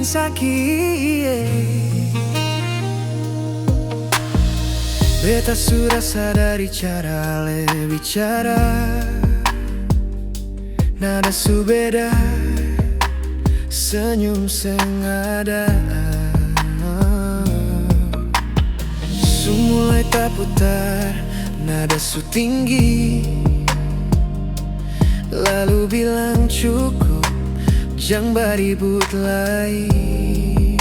bikin sakit. Beta sudah sadari cara ale bicara, nada su beda, senyum sengaja. Su mulai tak putar, nada su tinggi, lalu bilang cukup, jangan beribut lagi.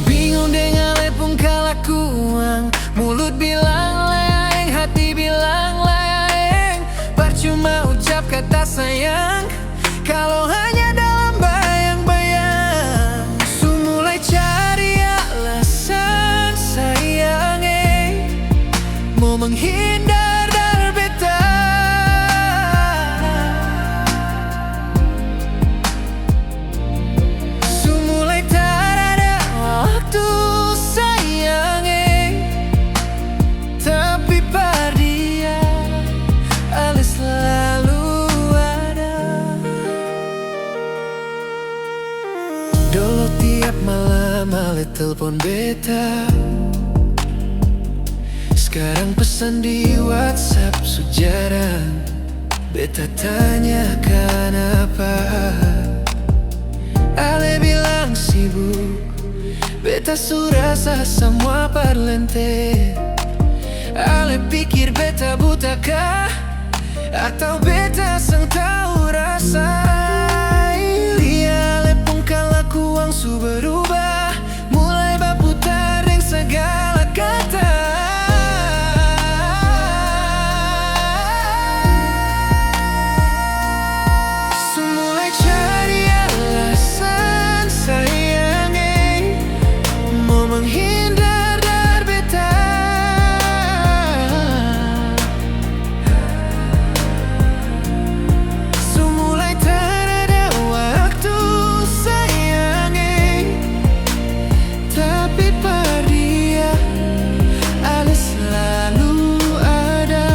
Bingung dengan lepung kelakuan, mulut bilang layang, hati bilang layang. Percuma ucap kata sayang kalau hanya dalam bayang-bayang. Su mulai cari alasan sayang, mau menghindar dari beta. Su mulai tak ada waktu sayang, tapi pada dia ale selalu ada. Dulu tiap malam ale telepon beta, sekarang pesan di WhatsApp su jarang. Beta tanyakan apa, ale bilang sibuk. Beta su rasa semua parlente. Ale pikir beta buta kah, atau beta seng tahu rasa. Lia ale pun kelakuan su berubah, mulai berputar dengan segala kata. Su mulai cari alasan sayang, mau menghindar dari beta. Su mulai tak ada waktu sayang, tapi pada dia ale selalu ada.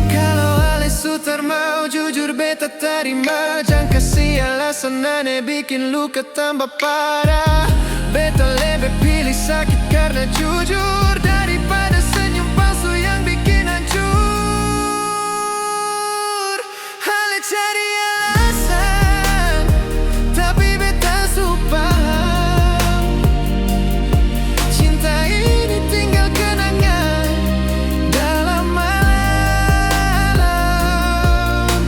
Kalau ale su termau, jujur beta terima. Jangan kasih alasan aneh bikin luka tambah parah. Beta lebih pilih sakit karena jujur daripada senyum palsu yang bikin hancur. Ale cari alasan, tapi beta su paham. Cinta ini tinggal kenangan dalam malam.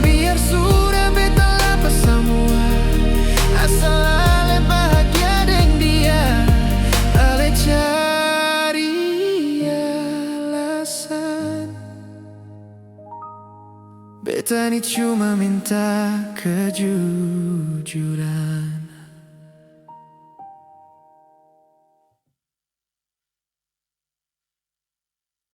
Biar sudah beta lapas semua, asal ale bahagia dengan dia. Ale cari alasan, beta ini cuma minta kejujuran.